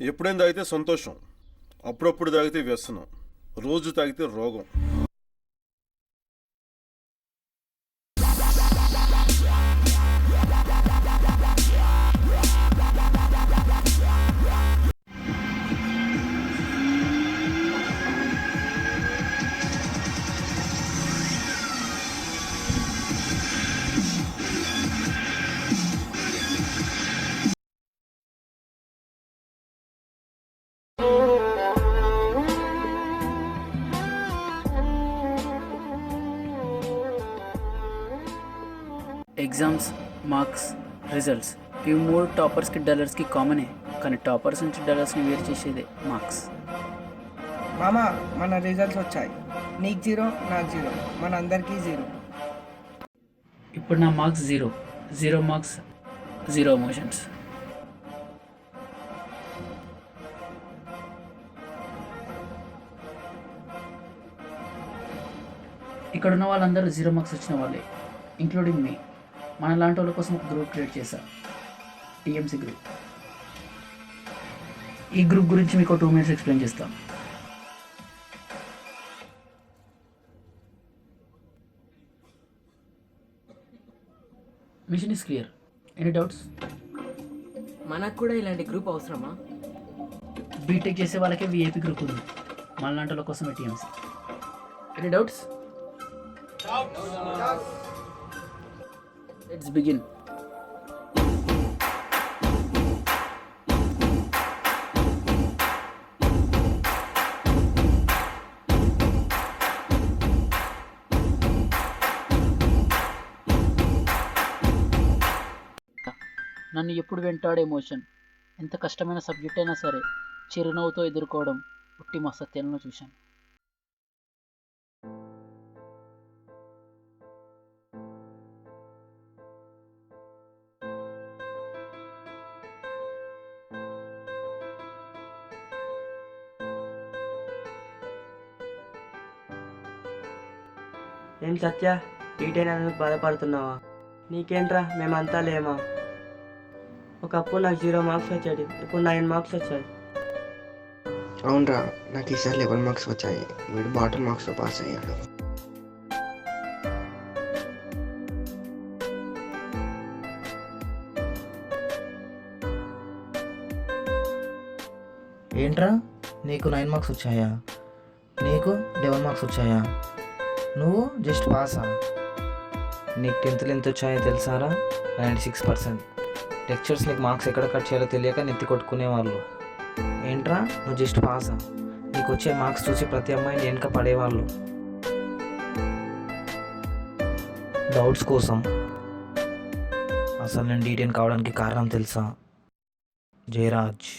ఎప్పుడైనా తాగితే సంతోషం, అప్పుడప్పుడు తాగితే వ్యసనం, రోజు తాగితే రోగం. ఎగ్జామ్స్, మార్క్స్, రిజల్ట్స్ ఇవి మూడు టాపర్స్కి డల్లర్స్కి కామనే. కానీ టాపర్స్ నుంచి డల్లర్స్ని వేరు చేసేదే మార్క్స్. మామా మన రిజల్ట్స్ వచ్చాయి. నీకు 0, నాకు 0, మన అందరికీ 0. ఇప్పుడు నా మార్క్స్ 0. 0 marks, 0 emotions. ఇక్కడ ఉన్న వాళ్ళందరూ 0 మార్క్స్ వచ్చిన వాళ్ళే, ఇంక్లూడింగ్ మీ. మన లాంటి వాళ్ళ కోసం ఒక గ్రూప్ క్రియేట్ చేశా, టీఎంసీ గ్రూప్. ఈ గ్రూప్ గురించి మీకు 2 minutes ఎక్స్ప్లెయిన్ చేస్తాను. Mission is clear. Any doubts? మనకు కూడా ఇలాంటి గ్రూప్ అవసరమా? బీటెక్ చేసే వాళ్ళకే విఐపి గ్రూప్ ఉంది, మన లాంటి వాళ్ళ కోసమే TMC. Any doubts? Let's begin. నన్ను ఎప్పుడు వెంటాడే ఎమోషన్, ఎంత కష్టమైన సబ్జెక్ట్ అయినా సరే చిరునవ్వుతో ఎదుర్కోవడం ఉట్టి మా సత్యాలను చూశాను. ఏం సత్య, టీటైనా బాధపడుతున్నావా? నీకేంట్రా, మేమంతా లేమా? ఒకప్పుడు నాకు 0 మార్క్స్ వచ్చాడు, ఇప్పుడు 9 మార్క్స్ వచ్చాయి. అవునరా, నాకు ఈసారి 11 మార్క్స్ వచ్చాయి. వీడు బాటమ్ మార్క్స్తో పాస్ అయ్యాడు. ఏంట్రా, నీకు 9 మార్క్స్ వచ్చాయా? నీకు 11 మార్క్స్ వచ్చాయా? నువ్వు జస్ట్ పాసా? నీకు 10th ఎంత వచ్చాయో తెలుసారా? 96%. లెక్చర్స్ నీకు మార్క్స్ ఎక్కడ కట్ చేయాలో తెలియక నెత్తి కొట్టుకునేవాళ్ళు. ఏంట్రా, నువ్వు జస్ట్ పాసా? నీకు వచ్చే మార్క్స్ చూసి ప్రతి అమ్మాయిని వెనక పడేవాళ్ళు. డౌట్స్ కోసం. అసలు నేను డీటెయిన్ కావడానికి కారణం తెలుసా? జయరాజ్.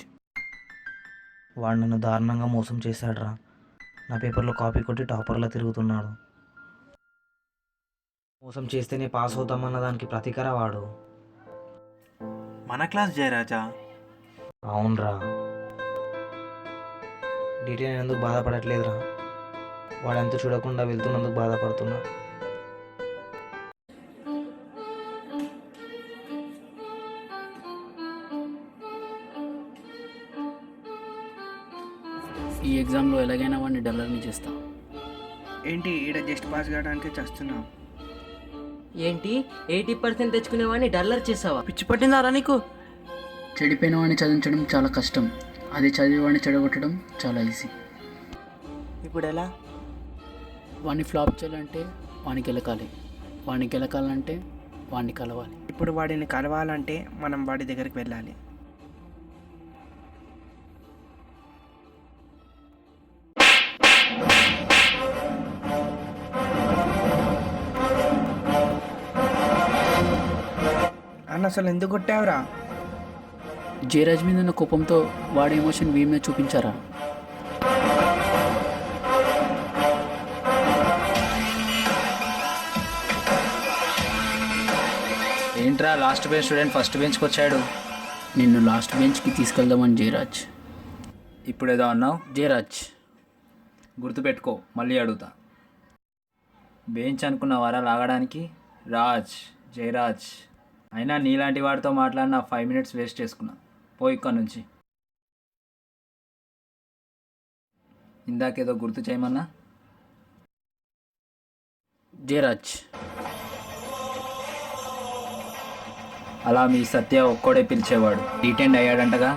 వాడు నన్ను దారుణంగా మోసం చేశాడురా. నా పేపర్లో కాపీ కొట్టి టాపర్లా తిరుగుతున్నాడు. మోసం చేస్తేనే పాస్ అవుతామన్న దానికి ప్రతీకార వాడు. మన క్లాస్ జయరాజా? అవునరా. డీటెయిల్ ఎందుకు బాధపడట్లేదురా? వాడంతా చూడకుండా వెళ్తున్నందుకు బాధపడుతున్నా. ఈ ఎగ్జామ్లో ఎలాగైనా వాడిని డల్లర్ని చేస్తా. ఏంటి ఈడ జస్ట్ పాస్ కావడానికి చేస్తున్నావు? ఏంటి 80% తెచ్చుకునేవాడిని డల్లర్ చేసావా? పిచ్చి పట్టిందారా నీకు? చెడిపోయిన వాడిని చదివించడం చాలా కష్టం, అది చదివి వాడిని చెడగొట్టడం చాలా ఈజీ. ఇప్పుడు ఎలా? వాడిని ఫ్లాప్ చేయాలంటే వాడిని గెలకాలి, వాడిని గెలకాలంటే వాడిని కలవాలి. ఇప్పుడు వాడిని కలవాలంటే మనం వాడి దగ్గరికి వెళ్ళాలి. అన్న అసలు ఎందుకు కొట్టావురా? జయరాజ్ మీద ఉన్న కోపంతో వాడి ఎమోషన్ వీడి మీద చూపించారా? ఏంట్రా, లాస్ట్ బెంచ్ స్టూడెంట్ ఫస్ట్ బెంచ్కి వచ్చాడు. నిన్ను లాస్ట్ బెంచ్కి తీసుకెళ్దామని జయరాజ్. ఇప్పుడు ఏదో అన్నావు? జయరాజ్, గుర్తుపెట్టుకో, మళ్ళీ అడుగుతా. బెంచ్ అనుకున్నవారా లాగడానికి? రాజ్, జయరాజ్. అయినా నీలాంటి వాడితో మాట్లాడిన 5 minutes వేస్ట్ చేసుకున్నా. పో ఇక్కడ నుంచి. ఇందాకేదో గుర్తు చేయమన్నా. జయరాజ్. అలా మీ సత్య ఒక్కడే పిలిచేవాడు. డీటెండ్ అయ్యాడంటగా.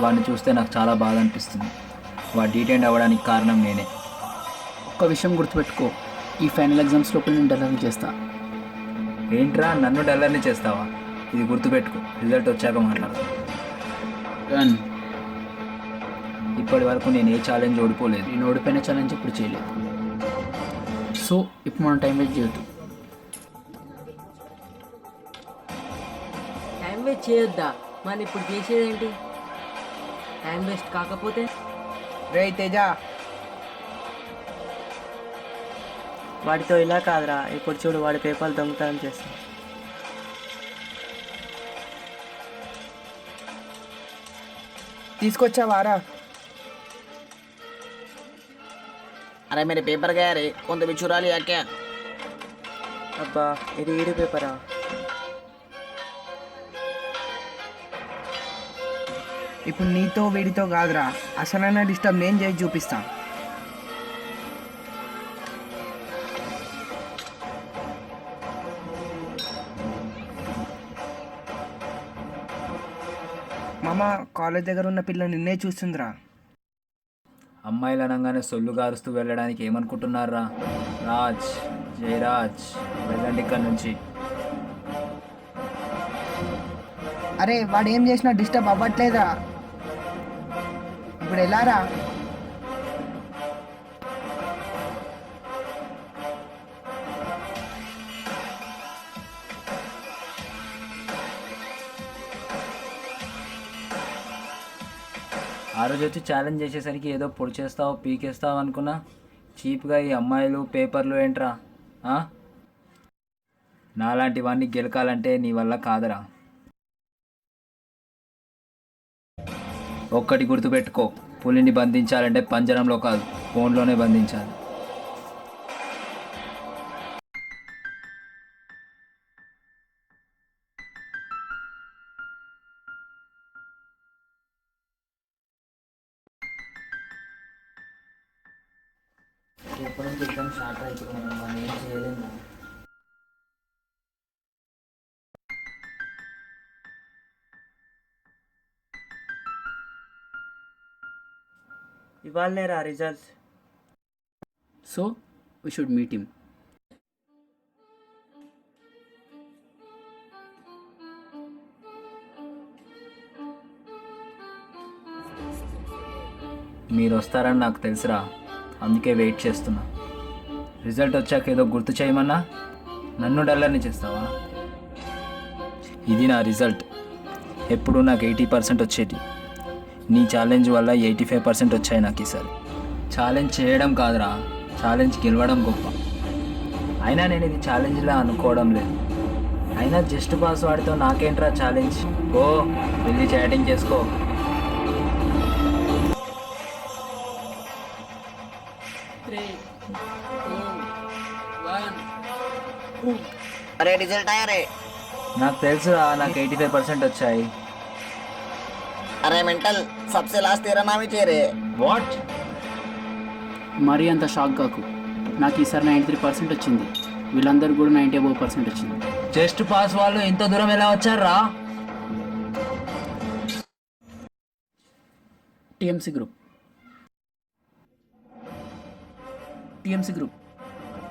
వాడిని చూస్తే నాకు చాలా బాధ అనిపిస్తుంది. వాడు డీటెండ్ అవ్వడానికి కారణం నేనే. ఒక్క విషయం గుర్తుపెట్టుకో, ఈ ఫైనల్ ఎగ్జామ్స్ లోపల నేను డెలివరీ చేస్తా. ఏంట్రా నన్ను డల్లర్ని చేస్తావా? ఇది గుర్తుపెట్టుకో, రిజల్ట్ వచ్చాక మాట్లాడతా. డన్. ఇప్పటి వరకు నేను ఏ ఛాలెంజ్ ఓడిపోలేదు. నేను ఓడిపోయిన ఛాలెంజ్ ఇప్పుడు చేయలేదు. సో ఇప్పుడు మనం టైం వేస్ట్ చేయొద్దు. టైం వేస్ట్ చేయొద్దా? మనం ఇప్పుడు చేసేదేంటి? టైం వేస్ట్ కాకపోతే రే తేజ, వాడితో ఇలా కాదురా, ఇప్పుడు చూడు వాడి పేపర్లు దొంగతనం చేస్తాం. తీసుకొచ్చావారా? अरे मेरे पेपर गया रे, कौन तो भी चुरा लिया क्या? అబ్బా ఇది ఈడి పేపరా? ఇప్పుడు నీతో వీడితో కాదురా, అసలైన డిస్టర్బ్ నేను చేసి చూపిస్తా. మామ, కాలేజ్ దగ్గర ఉన్న పిల్ల నిన్నే చూస్తుందిరా. అమ్మాయిలు అనగానే సొల్లు గారుస్తూ వెళ్ళడానికి ఏమనుకుంటున్నారా? రాజ్, జయరాజ్, వెళ్ళండి ఇక్కడ నుంచి. అరే వాడు ఏం చేసినా డిస్టర్బ్ అవ్వట్లేదా? ఇప్పుడు ఎలారా? ఆ రోజు వచ్చి ఛాలెంజ్ చేసేసరికి ఏదో పొడి చేస్తావు పీకేస్తావు అనుకున్నా. చీప్గా ఈ అమ్మాయిలు పేపర్లు ఏంట్రా? నాలాంటి వాడిని గెలకాలంటే నీ వల్ల కాదురా. ఒక్కటి గుర్తుపెట్టుకో, పులిని బంధించాలంటే పంజరంలో కాదు, ఫోన్లోనే బంధించాలి. ఇవాళనేరా results. So we should meet him. మీరు వస్తారని నాకు తెలుసురా, అందుకే వెయిట్ చేస్తున్నా. రిజల్ట్ వచ్చాక ఏదో గుర్తు చేయమన్నా నన్ను డల్లర్ని చేస్తావా? ఇది నా రిజల్ట్. ఎప్పుడు నాకు 80% వచ్చేటి. నీ ఛాలెంజ్ వల్ల 85% వచ్చాయి నాకు ఈసారి. ఛాలెంజ్ చేయడం కాదురా, ఛాలెంజ్ గెలవడం గొప్ప. అయినా నేను ఇది ఛాలెంజ్లా అనుకోవడం లేదు. అయినా జస్ట్ పాస్ వాడితో నాకేంట్రా ఛాలెంజ్? ఓ వెళ్ళి చాటింగ్ చేసుకో. अरे रिजल्ट आया रे. నాకు తెలుసురా, నాకు 85% వచ్చాయి. अरे मेंटल, सबसे लास्ट तेरा नाम ही चेहरे. వాట్? మరీ అంత షాక్ కాకు. నాకు ఈసారి 93% వచ్చింది. వీళ్ళందరూ కూడా 90% వచ్చింది. జస్ట్ పాస్ వాళ్ళు ఇంత దూరం ఎలా వచ్చారా? TMC group. టీఎంసీ గ్రూప్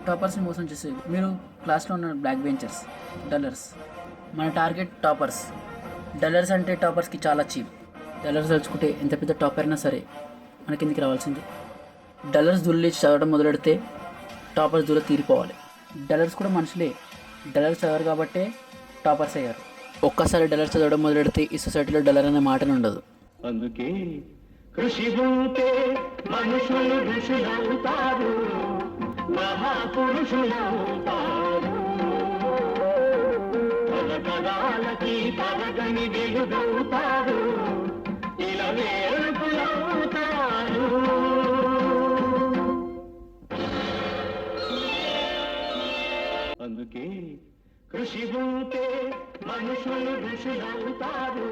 టాపర్స్ని మోసం చేసేది. మీరు క్లాస్లో ఉన్న బ్లాక్ బెంచర్స్, డల్లర్స్. మన టార్గెట్ టాపర్స్. డల్లర్స్ అంటే టాపర్స్కి చాలా చీప్. డల్లర్స్ తలుచుకుంటే ఎంత పెద్ద టాపర్ అయినా సరే మన కిందికి రావాల్సింది. డల్లర్స్ దూరలేచి చదవడం మొదలెడితే టాపర్స్ దూరం తీరిపోవాలి. డల్లర్స్ కూడా మనుషులే. డల్లర్స్ చదవరు కాబట్టే టాపర్స్ అయ్యారు. ఒక్కసారి డల్లర్స్ చదవడం మొదలెడితే ఈ సొసైటీలో డల్లర్ అనే మాటనే ఉండదు. అందుకే కృషి ఉంటే మనుషులు ఋషులవుతారు, మహాపురుషులవుతారు. తరతరాలకి తరగని వెలుగవుతారు, ఇలా వేడుకలవుతారు. అందుకే కృషి ఉంటే మనుషులు ఋషులవుతారు,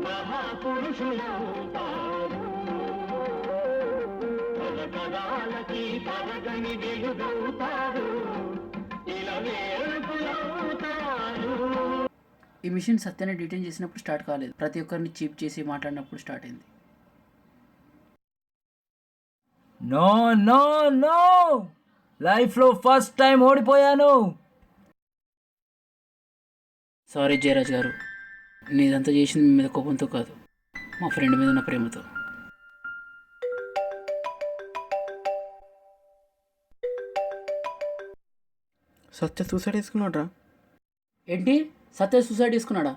మహాపురుషులవుతారు. శతకాలకి తరగని వెలుగవుతారు ఇలా వేడుకలవుతారు. ఈ మిషన్ సత్యాన్ని డిటైన్ చేసినప్పుడు స్టార్ట్ కాలేదు, ప్రతి ఒక్కరిని చీప్ చేసి మాట్లాడినప్పుడు స్టార్ట్ అయింది. నో నో నో, లైఫ్లో ఫస్ట్ టైం ఓడిపోయాను. సారీ జయరాజ్ గారు, నీదంతా చేసింది మీ మీద కోపంతో కాదు, మా ఫ్రెండ్ మీద ఉన్న ప్రేమతో. సత్య సూసైడ్ చేసుకున్నాడ్రా. ఏంటి, సత్య సూసైడ్ చేసుకున్నాడా?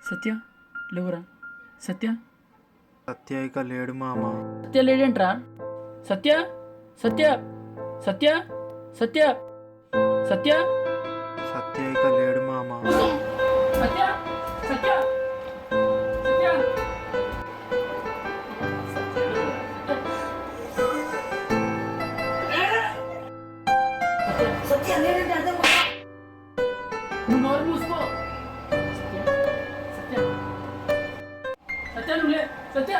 సత్య లేవురా, సత్య సత్య ఇక లేడు మామ. సత్య లేడేంట్రా? సత్య సత్య సత్య సత్య సత్య సత్య ఇక లేడు మామ. సత్య సత్య నువ్వు నోరు మూసుకో. సత్య సత్య సత్య నువ్వు లే, సత్య